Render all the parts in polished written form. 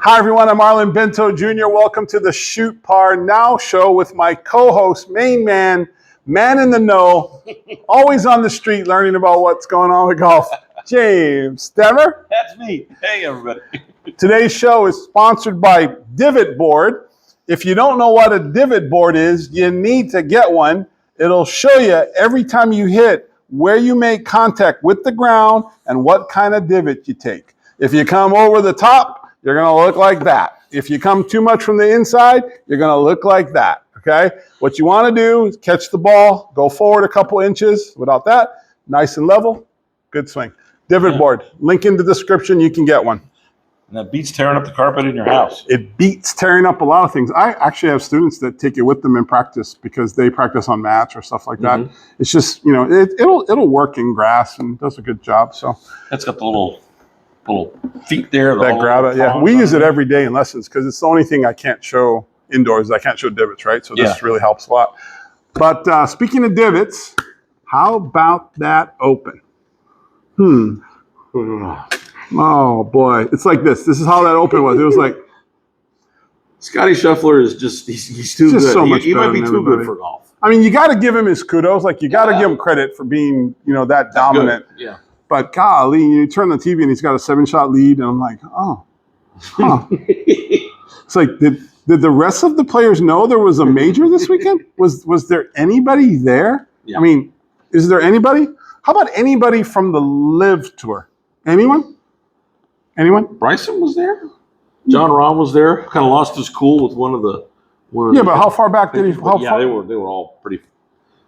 Hi, everyone. I'm Arlen Bento Jr. Welcome to the Shoot Par Now show with my co-host, main man in the know, always on the street learning about what's going on with golf, James. Stammer? That's me. Hey, everybody. Today's show is sponsored by Divot Board. If you don't know what a divot board is, you need to get one. It'll show you every time you hit where you make contact with the ground and what kind of divot you take. If you come over the top, you're going to look like that. If you come too much from the inside, you're going to look like that, okay? What you want to do is catch the ball, go forward a couple inches. Without that, nice and level, good swing. Divot board, link in the description, you can get one. And that beats tearing up the carpet in your house. It beats tearing up a lot of things. I actually have students that take it with them in practice because they practice on mats or stuff like that. It's just, you know, it'll work in grass and does a good job. So that's got the little feet there. That grab it, yeah. We use it every day in lessons because it's the only thing I can't show indoors. I can't show divots, right? So this really helps a lot. But speaking of divots, how about that open? Oh, boy. It's like this. This is how that open was. It was like... Scottie Scheffler is just, he's too good. So much he might be than too everybody. good for golf. I mean, you got to give him his kudos. Like, you got to give him credit for being, you know, that dominant. Good. Yeah. But golly, you turn the TV and he's got a 7-shot lead, and I'm like, oh, huh. It's like, did the rest of the players know there was a major this weekend? Was there anybody there? Yeah. I mean, is there anybody? How about anybody from the LIV Tour? Anyone? Bryson was there. John Rahm was there. Kind of lost his cool with one of the. But how far back did he? They were all pretty.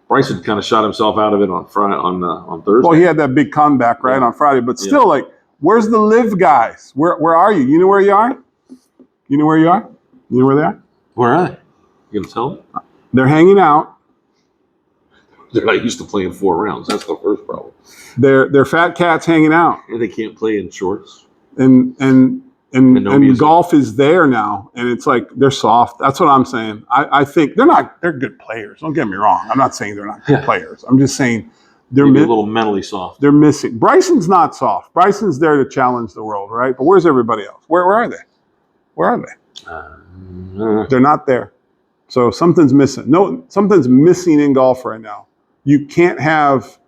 Bryson kind of shot himself out of it on Friday, on Thursday. Well, he had that big comeback on Friday, but still, like, where's the LIV guys? Where are you? You know where you are? You know where you are? You know where they are? Where are they? You gonna tell them? They're hanging out. They're not used to playing 4 rounds. That's the first problem. They're fat cats hanging out. And they can't play in shorts. And golf is there now, and it's like they're soft. That's what I'm saying. I think they're good players. Don't get me wrong. I'm not saying they're not good players. I'm just saying they're a little mentally soft. They're missing. Bryson's not soft. Bryson's there to challenge the world, right? But where's everybody else? Where are they? Where are they? They're not there. So something's missing. No, something's missing in golf right now. You can't have.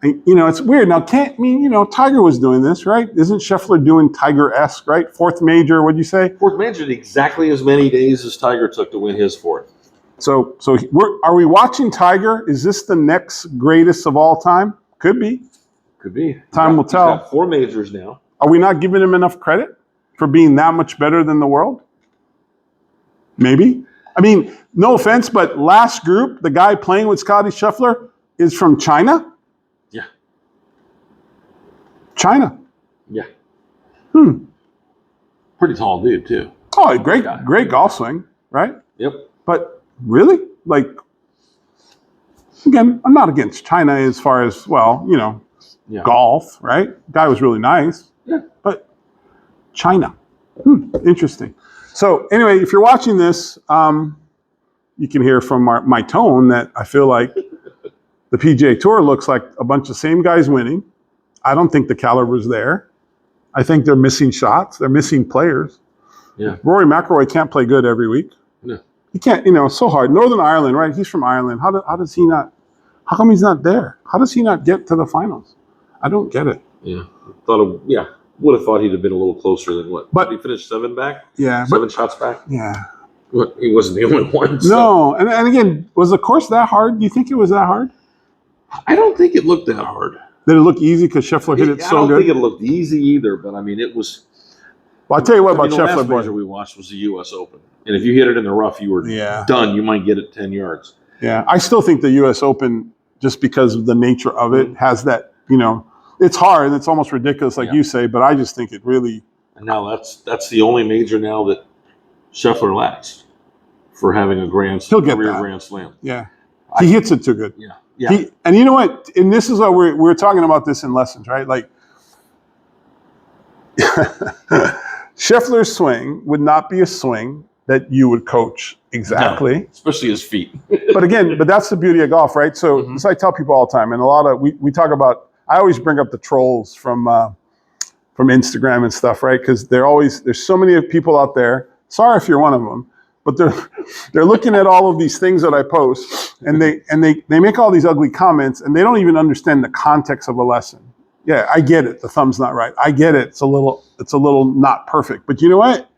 You know, it's weird. Now, Tiger was doing this, right? Isn't Scheffler doing Tiger-esque, right? 4th major, what'd you say? 4th major, exactly as many days as Tiger took to win his 4th. So are we watching Tiger? Is this the next greatest of all time? Could be. Could be. Time will tell. He's got 4 majors now. Are we not giving him enough credit for being that much better than the world? Maybe. I mean, no offense, but last group, the guy playing with Scottie Scheffler is from China. China. Yeah. Pretty tall dude, too. Oh, great golf swing, right? Yep. But really? Like, again, I'm not against China as far as, golf, right? Guy was really nice. Yeah. But China. Interesting. So anyway, if you're watching this, you can hear from my tone that I feel like the PGA Tour looks like a bunch of same guys winning. I don't think the caliber's there. I think they're missing shots. They're missing players. Yeah. Rory McIlroy can't play good every week. No. He can't, it's so hard. Northern Ireland, right? He's from Ireland. How does he not, how come he's not there? How does he not get to the finals? I don't get it. Yeah. Would have thought he'd have been a little closer than what? But he finished 7 back? Yeah. 7 shots back? Yeah. He wasn't the only one. So. No. And again, was the course that hard? Do you think it was that hard? I don't think it looked that hard. Did it look easy because Scheffler hit it so good? I don't think it looked easy either, but I mean, it was. Well, I'll tell you what about Scheffler. The last major we watched was the U.S. Open. And if you hit it in the rough, you were done. You might get it 10 yards. Yeah. I still think the U.S. Open, just because of the nature of it, has that, it's hard and it's almost ridiculous, like you say, but I just think it really. And now that's the only major now that Scheffler lacks for having a Grand Slam. Yeah. He hits it too good. Yeah. Yeah. And you know what? And this is what we're talking about this in lessons, right? Like, Scheffler's swing would not be a swing that you would coach exactly. No, especially his feet. but that's the beauty of golf, right? So, as I tell people all the time, and a lot of, we talk about, I always bring up the trolls from from Instagram and stuff, right? Because there's so many people out there. Sorry if you're one of them, but they're looking at all of these things that I post, and they make all these ugly comments, and they don't even understand the context of a lesson. Yeah, I get it. The thumb's not right. I get it. It's a little not perfect. But you know what?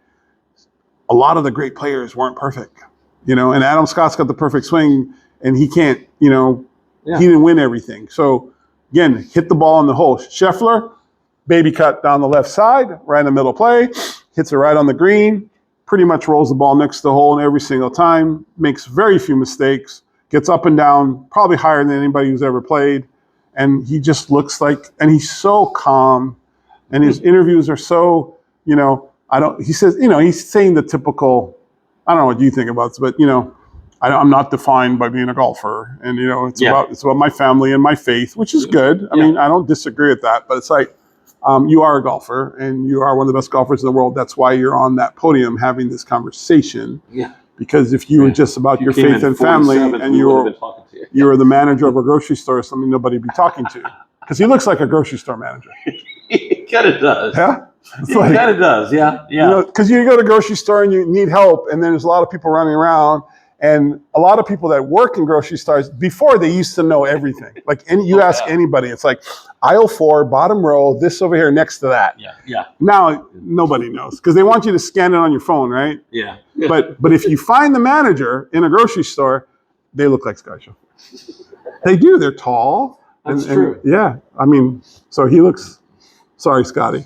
A lot of the great players weren't perfect, and Adam Scott's got the perfect swing, and he can't, he didn't win everything. So again, hit the ball in the hole. Scheffler, baby cut down the left side, right in the middle play, hits it right on the green, pretty much rolls the ball next to the hole every single time, makes very few mistakes, gets up and down, probably higher than anybody who's ever played. And he just looks like, and he's so calm, and his interviews are so, he says, he's saying the typical, I don't know what you think about this, but, I'm not defined by being a golfer. And, it's about my family and my faith, which is good. I mean, I don't disagree with that, but it's like, you are a golfer, and you are one of the best golfers in the world. That's why you're on that podium having this conversation. Yeah. Because if you were just about your faith and family, and you were the manager of a grocery store, something nobody would be talking to. Because he looks like a grocery store manager. He kind of does. Yeah? He kind of does, yeah. Because you go to a grocery store and you need help, and then there's a lot of people running around, and a lot of people that work in grocery stores, before they used to know everything. Like, you ask anybody, it's like, aisle 4, bottom row, this over here next to that. Yeah. Now, nobody knows, because they want you to scan it on your phone, right? Yeah. But if you find the manager in a grocery store, they look like Scottie Scheffler. They do. They're tall. That's true. Yeah. I mean, so he looks, sorry, Scottie.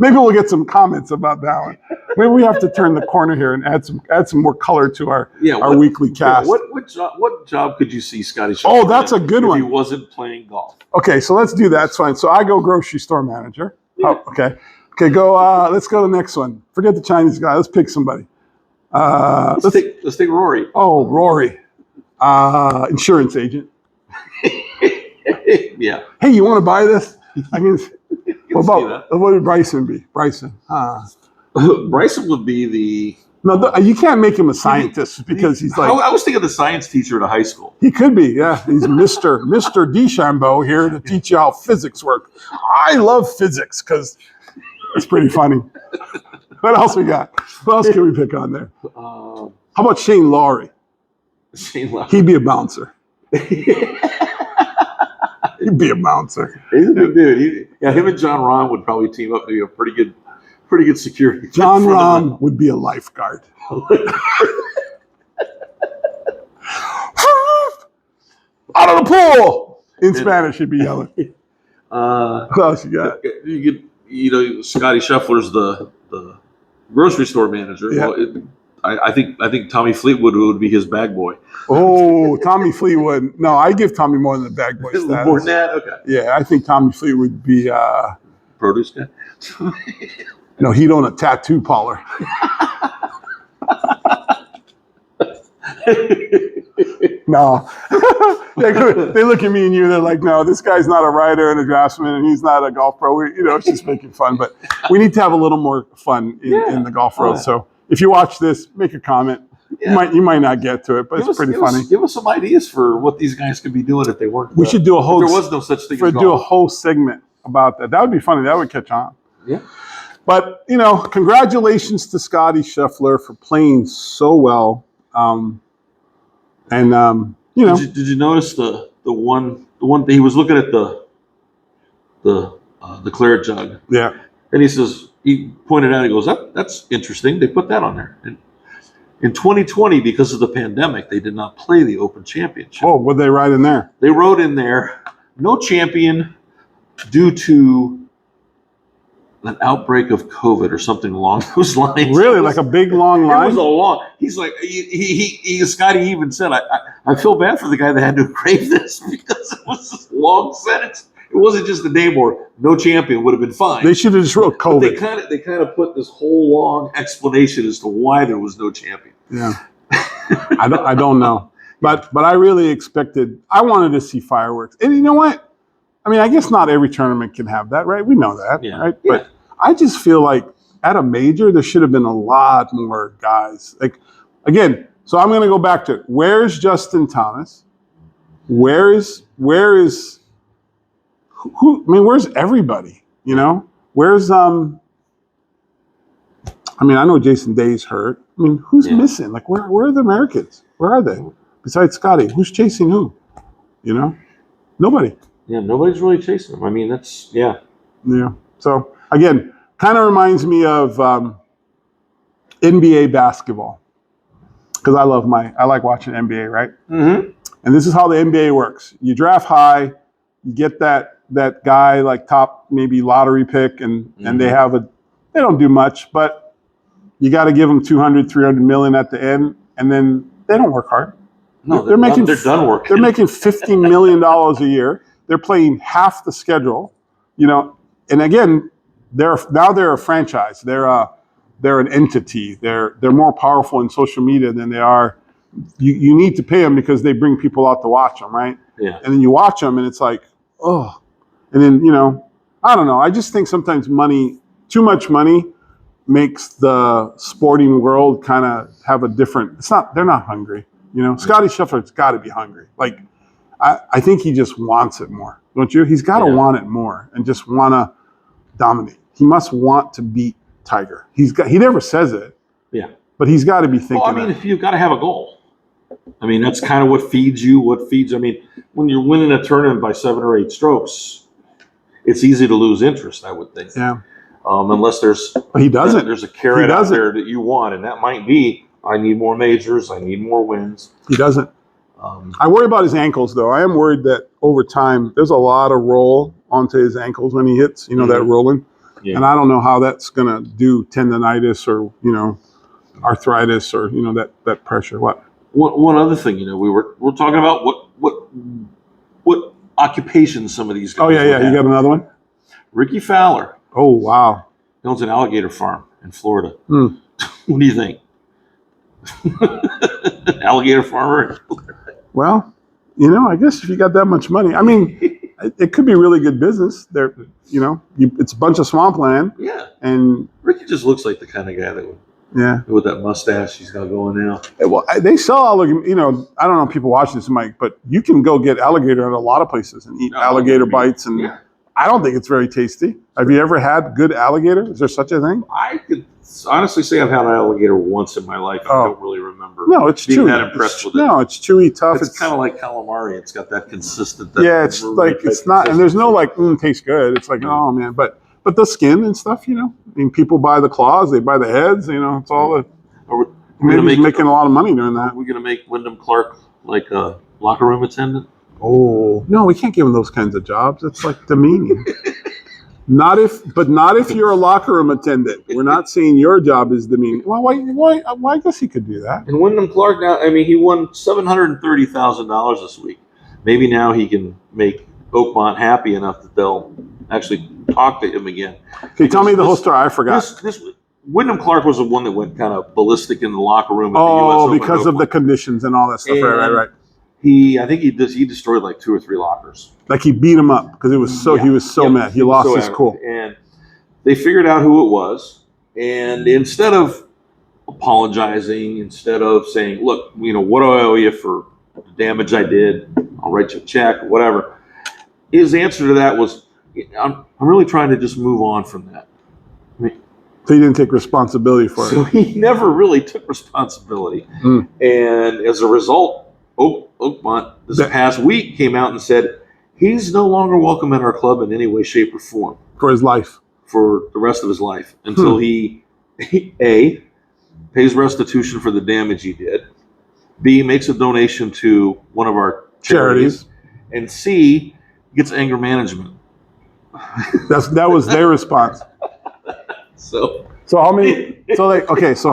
Maybe we'll get some comments about that one. Maybe we have to turn the corner here and add some more color to our weekly cast. What job could you see Scottie Scheffler? Oh, that's a good one. If he wasn't playing golf. Okay, so let's do that. It's fine. So I go grocery store manager. Yeah. Oh, okay. Okay, go. Let's go to the next one. Forget the Chinese guy. Let's pick somebody. Let's take Rory. Oh, Rory. Insurance agent. Yeah. Hey, you want to buy this? I mean, what would Bryson be? Bryson. Bryson would be the... No, you can't make him a scientist because he's like... I was thinking the science teacher at a high school. He could be, yeah. He's Mr. DeChambeau here to teach you how physics work. I love physics because it's pretty funny. What else we got? What else can we pick on there? How about Shane Lowry? He'd be a bouncer. He'd be a bouncer. He's a good dude. Him and John Rahm would probably team up to be a pretty good security. John Rahm would be a lifeguard. Out of the pool! In Spanish, he'd be yelling. What else you got? Scottie Scheffler's the grocery store manager. Yeah. Well, I think Tommy Fleetwood would be his bag boy. Oh, Tommy Fleetwood. No, I give Tommy more than the bag boy status. More than that? Okay. Yeah, I think Tommy Fleetwood would be... produce guy? No, he'd own a tattoo parlor. No. They look at me and you, they're like, no, this guy's not a writer and a draftsman, and he's not a golf pro. It's just making fun. But we need to have a little more fun in the golf world. So if you watch this, make a comment. Yeah. You might not get to it, but it's pretty funny. Give us some ideas for what these guys could be doing if they weren't. We should do a whole... There was no such thing as golf. Do a whole segment about that. That would be funny. That would catch on. Yeah. But, congratulations to Scottie Scheffler for playing so well. Did you notice the one thing he was looking at the Claret Jug? Yeah. And he pointed out, he goes, that's interesting. They put that on there. And in 2020, because of the pandemic, they did not play the Open Championship. Oh, what did they write in there? They wrote in there, no champion due to an outbreak of COVID or something along those lines. Really? Like a big long line? It was a long... He's like... Scottie even said, I feel bad for the guy that had to engrave this because it was this long sentence. It wasn't just the name or no champion would have been fine. They should have just wrote COVID. But they kind of put this whole long explanation as to why there was no champion. Yeah. I don't know. But I really expected... I wanted to see fireworks. And you know what? I mean, I guess not every tournament can have that, right? We know that, right? Yeah. But I just feel like at a major, there should have been a lot more guys. Like, again, so I'm going to go back to where's Justin Thomas? Where's everybody? You know, where's I mean, I know Jason Day's hurt. I mean, who's missing? Like, where are the Americans? Where are they? Besides Scottie, who's chasing who? You know, nobody. Yeah, nobody's really chasing him. I mean, that's Yeah. So again, kind of reminds me of NBA basketball because I like watching NBA, right? Mm-hmm. And this is how the NBA works: you draft high, you get that guy like top maybe lottery pick, and they don't do much, but you got to give them 200, 300 million at the end, and then they don't work hard. No, they're done working. They're making $15 million a year. They're playing half the schedule, you know. And again, they're a franchise. They're an entity. They're more powerful in social media than they are. You need to pay them because they bring people out to watch them, right? Yeah. And then you watch them, and it's like, oh. And then, you know, I don't know. I just think sometimes too much money makes the sporting world kind of have a different. They're not hungry. You know, Scottie Scheffler's got to be hungry. Like, I think he just wants it more, don't you? He's got to want it more and just want to dominate. He must want to beat Tiger. He never says it. Yeah. But he's got to be thinking. Well, I mean, if you've got to have a goal. I mean, that's kind of what feeds you. I mean, when you're winning a tournament by 7 or 8 strokes, it's easy to lose interest, I would think. Yeah. Unless there's. But he doesn't. There's a carrot out there that you want, and that might be, I need more majors. I need more wins. He doesn't. I worry about his ankles, though. I am worried that over time, there's a lot of roll onto his ankles when he hits, you know, that rolling. Yeah. And I don't know how that's going to do tendonitis or, you know, arthritis or, you know, that pressure. What? One other thing, you know, we're talking about what occupations some of these guys have. You got another one? Ricky Fowler. Oh, wow. He owns an alligator farm in Florida. What do you think? Alligator farmer? Well, you know, I guess if you got that much money, I mean, it could be really good business. There, you know, it's a bunch of swampland. Yeah. And Ricky just looks like the kind of guy that would. Yeah. With that mustache he's got going now. Well, they sell alligator, you know, I don't know if people watch this, Mike, but you can go get alligator at a lot of places and eat alligator bites. And I don't think it's very tasty. Have you ever had good alligator? Is there such a thing? I could honestly say I've had an alligator once in my life. I don't really remember. No, it's being chewy. that impressed with it. No, it's chewy, tough. It's kind of like calamari. It's got that consistent. It's like, it's not, and there's no like, tastes good. It's like, oh man, but the skin and stuff, you know, I mean, people buy the claws, they buy the heads, you know, it's all maybe he's making a lot of money doing that. Are we going to make Wyndham Clark like a locker room attendant? Oh, no, we can't give him those kinds of jobs. It's like demeaning. Not if you're a locker room attendant. We're not saying your job is demeaning. Well, why? I guess he could do that. And Wyndham Clark now, I mean, he won $730,000 this week. Maybe now he can make Oakmont happy enough that they'll actually talk to him again. Can you tell me the whole story? I forgot. Wyndham Clark was the one that went kind of ballistic in the locker room. At the US Open because of the conditions and all that stuff. Right. I think he destroyed like 2 or 3 lockers. Like he beat him up because he was so mad. He lost his cool. And they figured out who it was. And instead of apologizing, instead of saying, look, you know, what do I owe you for the damage I did? I'll write you a check, whatever. His answer to that was, I'm really trying to just move on from that. I mean, so he didn't take responsibility for it. So he never really took responsibility. And as a result, Oakmont this past week came out and said he's no longer welcome at our club in any way, shape, or form. For his life. For the rest of his life. Until he, A, pays restitution for the damage he did, B, makes a donation to one of our charities. And C, gets anger management. That was their response. So how many? So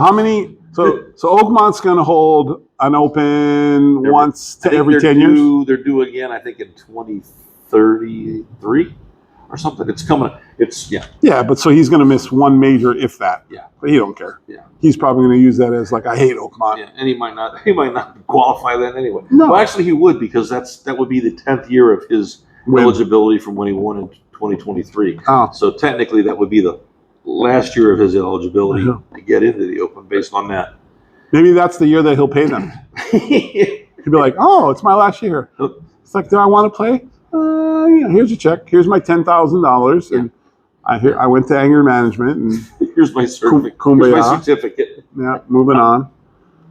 how many? So Oakmont's going to hold an Open once every 10 years. They're due again, I think, in 2033 or something. It's coming. Yeah, but so he's going to miss one major, if that. Yeah, but he don't care. Yeah, he's probably going to use that as like, I hate Oakmont. Yeah, and he might not qualify that anyway. No, well, actually, he would because that would be the 10th year of his eligibility from when he won in 2023. Oh, so technically, that would be the last year of his eligibility to get into the Open based on that. Maybe that's the year that he'll pay them. He'll be like, oh, it's my last year. It's like, do I want to play? Here's your check. Here's my $10,000, and I went to anger management and here's my certificate. Kumbaya. Here's my certificate. Yeah, moving on.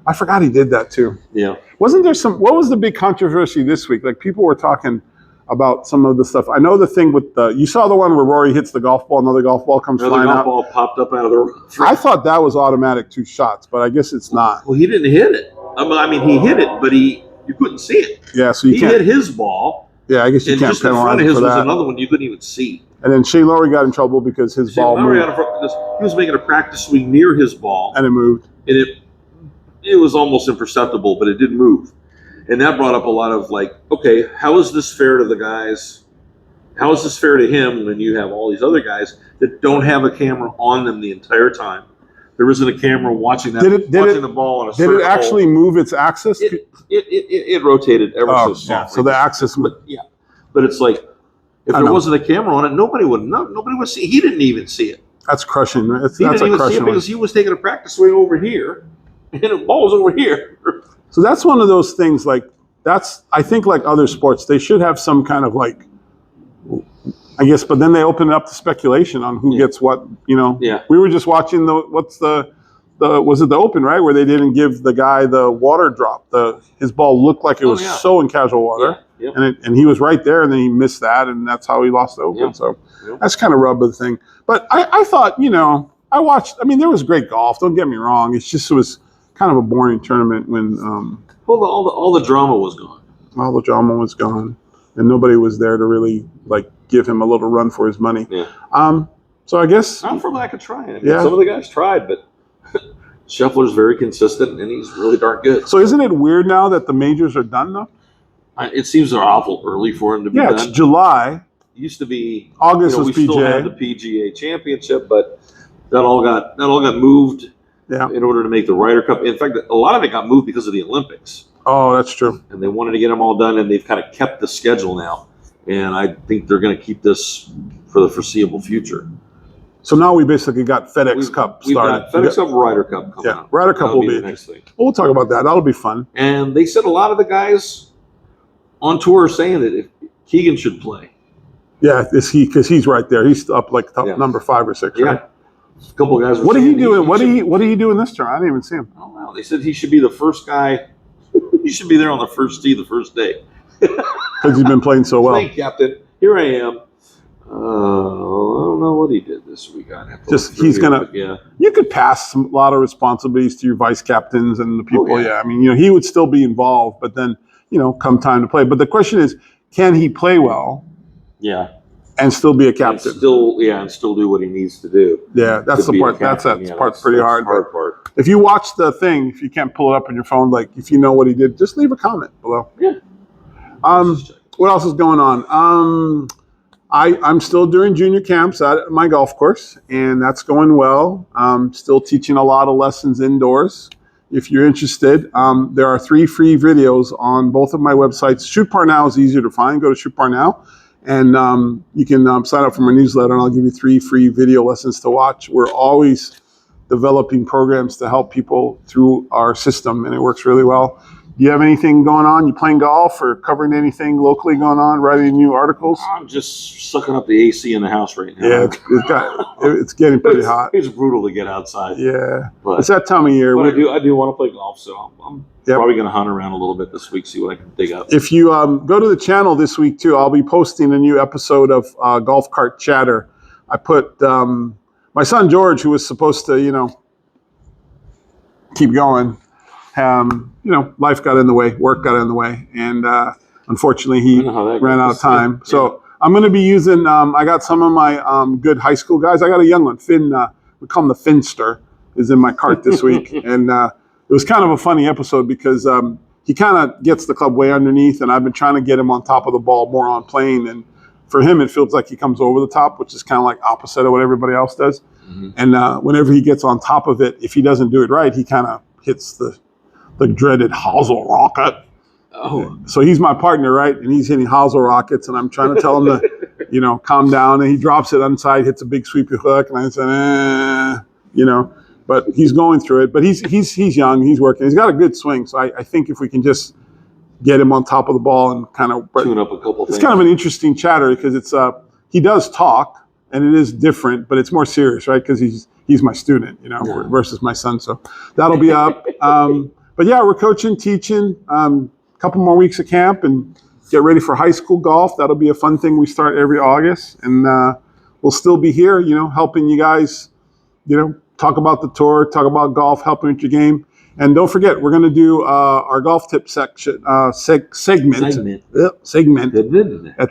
I forgot he did that too. Yeah. Wasn't there what was the big controversy this week? Like people were talking about some of the stuff. I know the thing with you saw the one where Rory hits the golf ball, another golf ball comes flying out. Another golf ball popped up out of the rough. I thought that was automatic 2 shots, but I guess it's not. Well, he didn't hit it. I mean, he hit it, but you couldn't see it. Yeah, so you he can't. hit his ball. Yeah, I guess you can't just in front penalize of him his for was that. another one you couldn't even see. And then Shane Lowry got in trouble because his ball moved. He was making a practice swing near his ball, and it moved. And it was almost imperceptible, but it did move. And that brought up a lot of like, okay, how is this fair to the guys? How is this fair to him when you have all these other guys that don't have a camera on them the entire time? There isn't a camera watching that, watching the ball on a certain Did it actually move its axis? It rotated ever so softly. Yeah, so the axis. But it's like, if there wasn't a camera on it, nobody would know. Nobody would see. He didn't even see it. That's crushing. He didn't even see it because he was taking a practice swing over here, and the ball was over here. So that's one of those things. Like I think like other sports, they should have some kind of like, I guess, but then they open it up to speculation on who gets what. Yeah. We were just watching was it the Open, right, where they didn't give the guy the water drop. His ball looked like it was so in casual water. Yeah. And he was right there, and then he missed that, and that's how he lost the Open. Yeah. So that's kind of rub of the thing. But I thought, I watched. I mean, there was great golf. Don't get me wrong. It was kind of a boring tournament when all the drama was gone. All the drama was gone, and nobody was there to really like give him a little run for his money. Yeah. So I guess not for lack of trying. I mean, some of the guys tried, but Scheffler's very consistent, and he's really darn good. So isn't it weird now that the majors are done though? It seems they're awful early for him to be done. Yeah, it's July. It used to be August was we PGA. Still had the PGA Championship, but that all got moved in order to make the Ryder Cup. In fact, a lot of it got moved because of the Olympics. Oh, that's true. And they wanted to get them all done, and they've kind of kept the schedule now. And I think they're going to keep this for the foreseeable future. So now we basically got FedEx Cup started. We've got FedEx Cup, Ryder Cup coming out. Ryder Cup will be the next thing. We'll talk about that. That'll be fun. And they said a lot of the guys on tour are saying that if Keegan should play. Yeah, because he's right there. He's up like number 5 or 6. Right? A couple of guys. What are he doing? What are you doing this turn? I didn't even see him. Oh wow! They said he should be the first guy. He should be there on the first tee, the first day. Because he's been playing so well. Thank you, Captain. Here I am. I don't know what he did this week. He's gonna. Yeah. You could pass a lot of responsibilities to your vice captains and the people. Oh, yeah. I mean, he would still be involved, but then come time to play. But the question is, can he play well? Yeah. And still be a captain. And still do what he needs to do. Yeah, that's the part. That's part's pretty hard. Hard part. If you watch the thing, if you can't pull it up on your phone, like if you know what he did, just leave a comment below. Yeah. What else is going on? I'm still doing junior camps at my golf course, and that's going well. Still teaching a lot of lessons indoors. If you're interested, there are 3 free videos on both of my websites. Shoot Par Now is easier to find. Go to Shoot Par Now. And you can sign up for my newsletter, and I'll give you 3 free video lessons to watch. We're always developing programs to help people through our system, and it works really well. Do you have anything going on? You playing golf or covering anything locally going on, writing new articles? I'm just sucking up the AC in the house right now. Yeah, it's getting pretty hot. It's brutal to get outside. Yeah, but it's that time of year. But I do want to play golf, so I'm probably going to hunt around a little bit this week, see what I can dig up. If you go to the channel this week too, I'll be posting a new episode of Golf Cart Chatter. I put my son George, who was supposed to, keep going. Life got in the way, work got in the way, and unfortunately he ran out of time. Yeah. So I'm going to be using, I got some of my good high school guys. I got a young one, Finn, we call him the Finster, is in my cart this week. And it was kind of a funny episode because he kind of gets the club way underneath, and I've been trying to get him on top of the ball more on plane. And for him, it feels like he comes over the top, which is kind of like opposite of what everybody else does. Mm-hmm. And whenever he gets on top of it, if he doesn't do it right, he kind of hits the dreaded hosel rocket. Oh. So he's my partner, right? And he's hitting hosel rockets, and I'm trying to tell him to, calm down. And he drops it inside, hits a big sweepy hook, and I said, but he's going through it. But he's young, he's working. He's got a good swing. So I think if we can just get him on top of the ball and kind of tune up a couple things. It's kind of an interesting chatter because it's he does talk, and it is different, but it's more serious, right? Because he's my student, versus my son. So that'll be up. But yeah, we're coaching, teaching, a couple more weeks of camp, and get ready for high school golf. That'll be a fun thing we start every August, and we'll still be here, helping you guys, talk about the tour, talk about golf, helping with your game. And don't forget, we're going to do our golf tip section segment at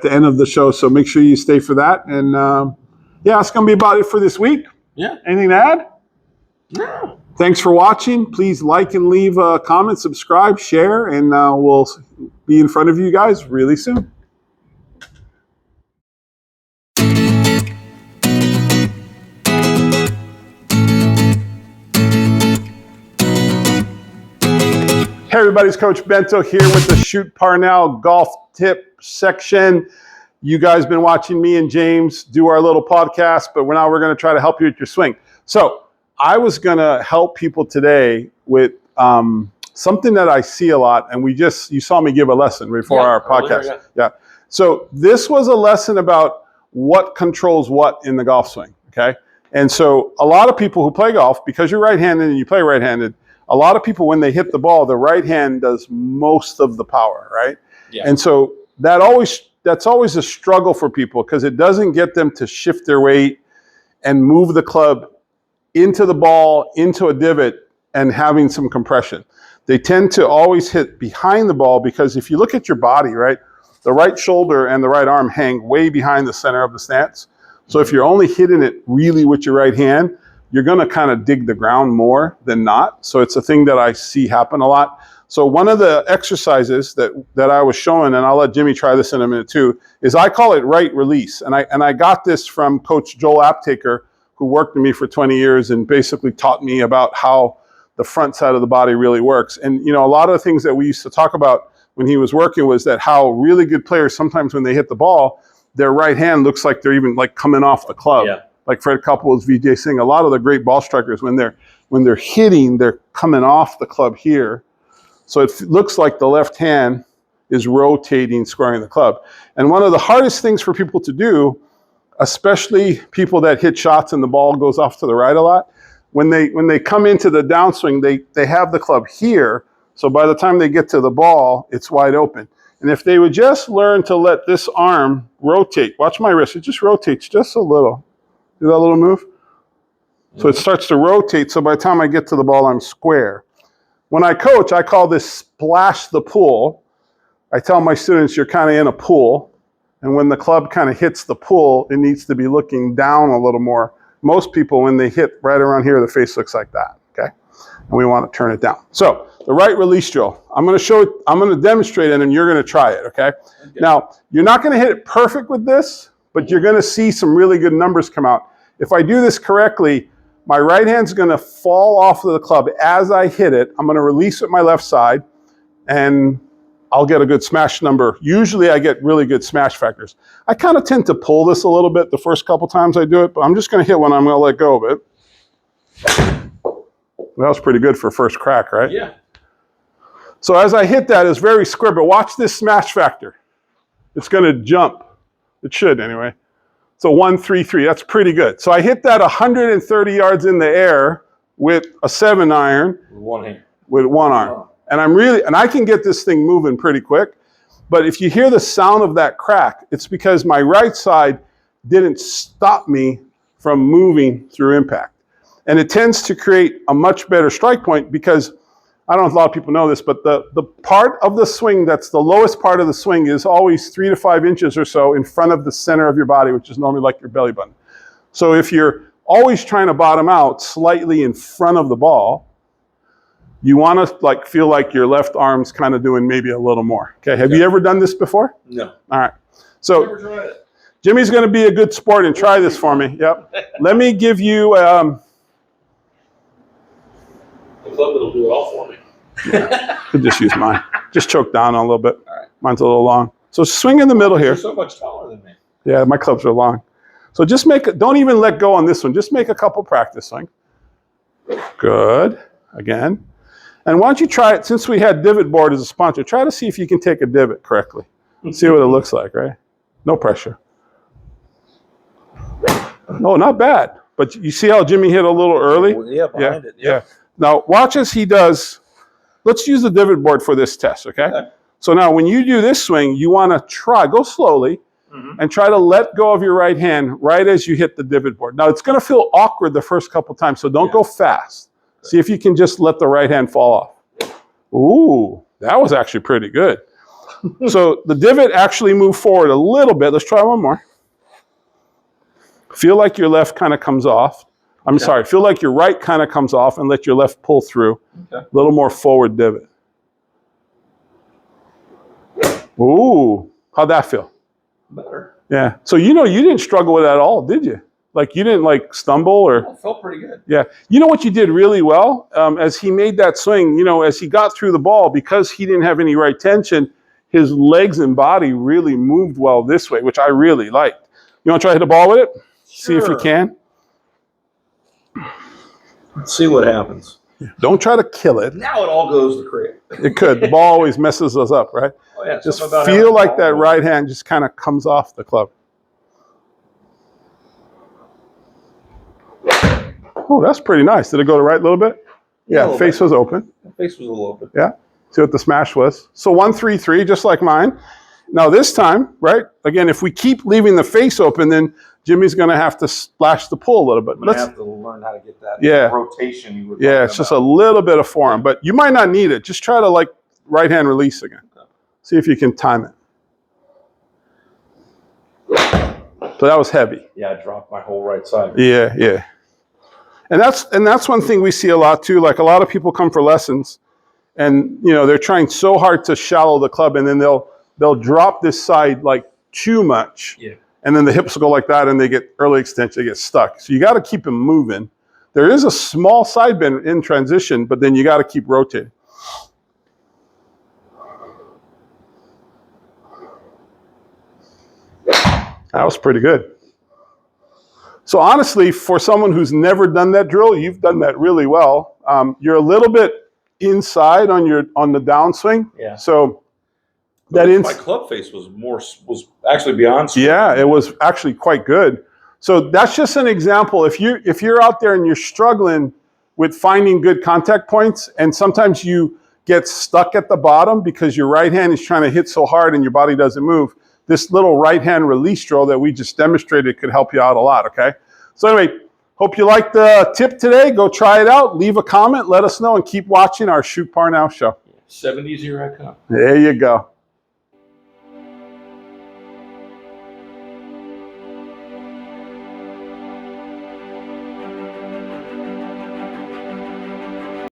the end of the show. So make sure you stay for that. And that's going to be about it for this week. Yeah. Anything to add? No. Thanks for watching. Please like and leave a comment, subscribe, share, and we'll be in front of you guys really soon. Hey everybody, it's Coach Bento here with the Shoot Parnell golf tip section. You guys been watching me and James do our little podcast, but now we're going to try to help you with your swing. So I was going to help people today with something that I see a lot, and you saw me give a lesson before our podcast. Yeah. So this was a lesson about what controls what in the golf swing, okay? And so a lot of people who play golf, because you're right-handed and you play right-handed, a lot of people, when they hit the ball, the right hand does most of the power, right? Yeah. And so that's always a struggle for people because it doesn't get them to shift their weight and move the club into the ball, into a divot, and having some compression. They tend to always hit behind the ball because if you look at your body, right, the right shoulder and the right arm hang way behind the center of the stance. So if you're only hitting it really with your right hand, you're going to kind of dig the ground more than not. So it's a thing that I see happen a lot. So one of the exercises that I was showing, and I'll let Jimmy try this in a minute too, is I call it right release. And I got this from Coach Joel Aptaker, who worked with me for 20 years and basically taught me about how the front side of the body really works. And a lot of the things that we used to talk about when he was working was that how really good players, sometimes when they hit the ball, their right hand looks like they're even like coming off the club. Yeah. Like Fred Couples, Vijay Singh, a lot of the great ball strikers, when they're hitting, they're coming off the club here. So it looks like the left hand is rotating, squaring the club. And one of the hardest things for people to do, especially people that hit shots and the ball goes off to the right a lot, when they come into the downswing, they have the club here. So by the time they get to the ball, it's wide open. And if they would just learn to let this arm rotate, watch my wrist, it just rotates just a little. See that little move? So it starts to rotate, so by the time I get to the ball, I'm square. When I coach, I call this splash the pool. I tell my students, you're kind of in a pool, and when the club kind of hits the pool, it needs to be looking down a little more. Most people, when they hit right around here, the face looks like that, okay? And we want to turn it down. So the right release drill, I'm going to demonstrate it, and you're going to try it, okay? Now, you're not going to hit it perfect with this, but you're going to see some really good numbers come out. If I do this correctly, my right hand's going to fall off of the club as I hit it. I'm going to release with my left side, and I'll get a good smash number. Usually I get really good smash factors. I kind of tend to pull this a little bit the first couple times I do it, but I'm just going to hit one. I'm going to let go of it. That was pretty good for first crack, right? Yeah. So as I hit that, it's very square, but watch this smash factor. It's going to jump. It should anyway. So 1-3-3, that's pretty good. So I hit that 130 yards in the air with a 7-iron. With one hand. With one arm. Wow. And I can get this thing moving pretty quick. But if you hear the sound of that crack, it's because my right side didn't stop me from moving through impact. And it tends to create a much better strike point because, I don't know if a lot of people know this, but the part of the swing that's the lowest part of the swing is always 3 to 5 inches or so in front of the center of your body, which is normally like your belly button. So if you're always trying to bottom out slightly in front of the ball, you want to feel like your left arm's kind of doing maybe a little more. Okay, have you ever done this before? No. All right. So Never tried it. Jimmy's going to be a good sport and try this for me. Yep. Let me give you... The club that'll do it all for me. Yeah, could just use mine. Just choke down a little bit. All right. Mine's a little long. So swing in the middle here. You're so much taller than me. Yeah, my clubs are long. So just don't even let go on this one. Just make a couple practice swings. Good. Again. And why don't you try it, since we had Divot Board as a sponsor, try to see if you can take a divot correctly. See what it looks like, right? No pressure. No, not bad. But you see how Jimmy hit a little early? Yeah, behind it. Yeah. Now, watch as he does. Let's use the divot board for this test, okay? So now when you do this swing, you want to go slowly and try to let go of your right hand right as you hit the divot board. Now, it's going to feel awkward the first couple times, so don't go fast. See if you can just let the right hand fall off. Ooh, that was actually pretty good. So the divot actually moved forward a little bit. Let's try one more. Feel like your left kind of comes off. I'm sorry, feel like your right kind of comes off and let your left pull through. A little more forward divot. Ooh, how'd that feel? Better. Yeah. So you didn't struggle with that at all, did you? Like you didn't like stumble or? It felt pretty good. Yeah. You know what you did really well? As he made that swing, as he got through the ball, because he didn't have any right tension, his legs and body really moved well this way, which I really liked. You want to try to hit the ball with it? Sure. See if you can. Let's see what happens. Don't try to kill it. Now it all goes to crate. It could. The ball always messes us up, right? Oh, yeah. Just feel like that right hand just kind of comes off the club. Oh, that's pretty nice. Did it go to the right a little bit? Yeah, face was open. The face was a little open. Yeah. See what the smash was. So 1-3-3, just like mine. Now this time, right? Again, if we keep leaving the face open, then Jimmy's going to have to splash the pull a little bit. I'm going to have to learn how to get that rotation you were talking about. It's just a little bit of form, but you might not need it. Just try to like right hand release again. Okay. See if you can time it. So that was heavy. Yeah, I dropped my whole right side. Yeah. And that's one thing we see a lot too. Like a lot of people come for lessons and they're trying so hard to shallow the club and then they'll drop this side like too much. Yeah. And then the hips will go like that and they get early extension, they get stuck. So you got to keep them moving. There is a small side bend in transition, but then you got to keep rotating. That was pretty good. So honestly, for someone who's never done that drill, you've done that really well. You're a little bit inside on the downswing. Yeah. So my club face was actually beyond swing. Yeah, it was actually quite good. So that's just an example. If you're out there and you're struggling with finding good contact points, and sometimes you get stuck at the bottom because your right hand is trying to hit so hard and your body doesn't move, this little right hand release drill that we just demonstrated could help you out a lot, okay? So anyway, hope you liked the tip today. Go try it out. Leave a comment. Let us know and keep watching our Shoot Par Now show. 70s, here I come. There you go.